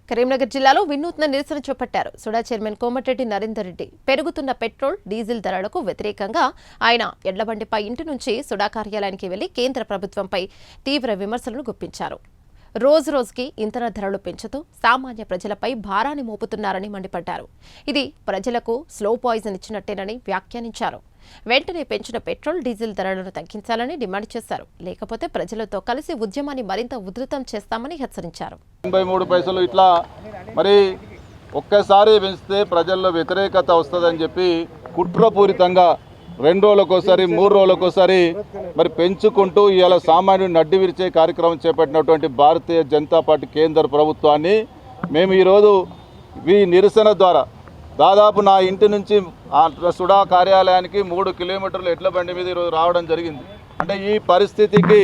కరీంనగర్ జిల్లాలో వినూత్న నిరసన చేపట్టారు. సుడా చైర్మన్ కోమటిరెడ్డి నరేందర్ రెడ్డి పెరుగుతున్న పెట్రోల్, డీజిల్ ధరలకు వ్యతిరేకంగా ఆయన ఎడ్లబండిపై ఇంటి నుంచి సుడా కార్యాలయానికి వెళ్లి కేంద్ర ప్రభుత్వంపై తీవ్ర విమర్శలను గుప్పించారు. రోజురోజుకి ఇంధన ధరలు పెంచుతూ సామాన్య ప్రజలపై భారాన్ని మోపుతున్నారని మండిపడ్డారు. ఇది ప్రజలకు స్లో పాయిజన్ ఇచ్చినట్టేనని వ్యాఖ్యానించారు. వెంటనే పెంచిన పెట్రోల్, డీజిల్ ధరలను తగ్గించాలని డిమాండ్ చేశారు. లేకపోతే ప్రజలతో కలిసి ఉద్యమాన్ని మరింత ఉధృతం చేస్తామని హెచ్చరించారు. 83 పైసలు ఇట్లా మరి ఒక్కసారి పెంచితే ప్రజల్లో వ్యతిరేకత వస్తుందని చెప్పి కుట్రపూరితంగా 2 రోజులకోసారి 3 రోజులకోసారి మరి పెంచుకుంటూ ఇవాళ సామాన్యుడిని అడ్డు విరిచే కార్యక్రమం చేపట్టినటువంటి భారతీయ జనతా పార్టీ కేంద్ర ప్రభుత్వాన్ని మేము ఈరోజు ఈ నిరసన ద్వారా దాదాపు నా ఇంటి నుంచి సుడా కార్యాలయానికి 3 కిలోమీటర్లు ఎడ్ల బండి మీద ఈరోజు రావడం జరిగింది. అంటే ఈ పరిస్థితికి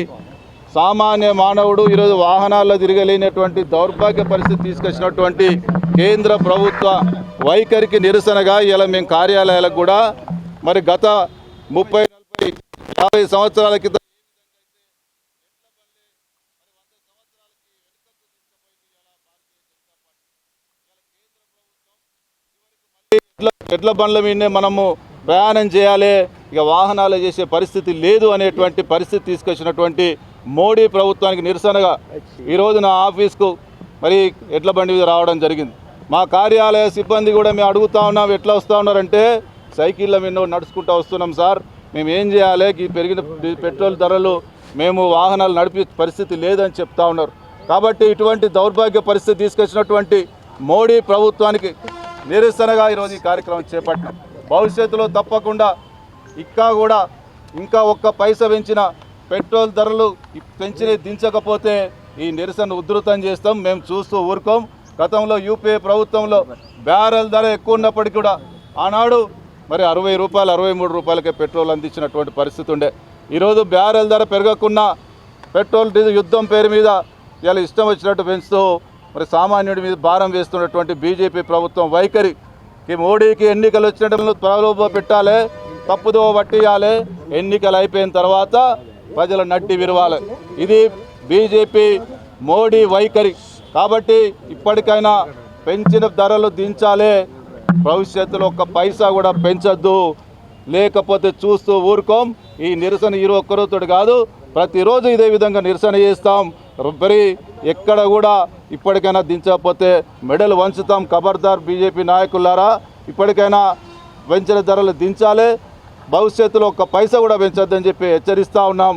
సామాన్య మానవుడు ఈరోజు వాహనాల్లో తిరగలేనటువంటి దౌర్భాగ్య పరిస్థితి తీసుకొచ్చినటువంటి కేంద్ర ప్రభుత్వ వైఖరికి నిరసనగా ఇలా మేము కార్యాలయాలకు కూడా మరి గత 30, 40, 50 సంవత్సరాల క్రితం ఎడ్ల బండ్ల మీదనే మనము ప్రయాణం చేయాలి, ఇక వాహనాలు చేసే పరిస్థితి లేదు అనేటువంటి పరిస్థితి తీసుకొచ్చినటువంటి మోడీ ప్రభుత్వానికి నిరసనగా ఈరోజు నా ఆఫీస్కు మరి ఎడ్ల బండి మీద రావడం జరిగింది. మా కార్యాలయ సిబ్బంది కూడా మేము అడుగుతా ఉన్నాం, ఎట్లా వస్తూ ఉన్నారంటే సైకిళ్ళ మీద నడుచుకుంటూ వస్తున్నాం సార్, మేము ఏం చేయాలి, ఈ పెరిగిన పెట్రోల్ ధరలు మేము వాహనాలు నడిపే పరిస్థితి లేదని చెప్తా ఉన్నారు. కాబట్టి ఇటువంటి దౌర్భాగ్య పరిస్థితి తీసుకొచ్చినటువంటి మోడీ ప్రభుత్వానికి నిరసనగా ఈరోజు ఈ కార్యక్రమం చేపట్టినాం. భవిష్యత్తులో తప్పకుండా ఇంకా ఒక్క పైసా పెంచిన పెట్రోల్ ధరలు దించకపోతే ఈ నిరసన ఉధృతం చేస్తాం. మేము చూస్తూ ఊరుకోం. గతంలో యూపీఏ ప్రభుత్వంలో బ్యారెల్ ధర ఎక్కువ ఉన్నప్పటికీ కూడా ఆనాడు మరి 60 రూపాయలు 63 రూపాయలకే పెట్రోల్ అందించినటువంటి పరిస్థితి ఉండే. ఈరోజు బ్యారెల్ ధర పెరగకుండా పెట్రోల్ డీజిల్ యుద్ధం పేరు మీద ఇలా ఇష్టం వచ్చినట్టు పెంచుతూ మరి సామాన్యుడి మీద భారం వేస్తున్నటువంటి బీజేపీ ప్రభుత్వం వైఖరికి మోడీకి ఎన్నికలు వచ్చినట్టు ప్రలోభ పెట్టాలి, తప్పుదో పట్టియాలి, ఎన్నికలు అయిపోయిన తర్వాత ప్రజల నడ్డి విరవాలి. ఇది బీజేపీ మోడీ వైఖరి. కాబట్టి ఇప్పటికైనా పెంచిన ధరలు దించాలి, భవిష్యత్తులో ఒక్క పైసా కూడా పెంచొద్దు, లేకపోతే చూస్తూ ఊరుకోం. ఈ నిరసన ఈ ఒక్కరోజుతో కాదు, ప్రతిరోజు ఇదే విధంగా నిరసన చేస్తాం. మరి ఎక్కడ కూడా ఇప్పటికైనా దించకపోతే మెడలు వంచుతాం. ఖబర్దార్ బీజేపీ నాయకులారా, ఇప్పటికైనా పెంచిన ధరలు దించాలి, భవిష్యత్తులో ఒక్క పైసా కూడా పెంచొద్దని చెప్పి హెచ్చరిస్తూ ఉన్నాం.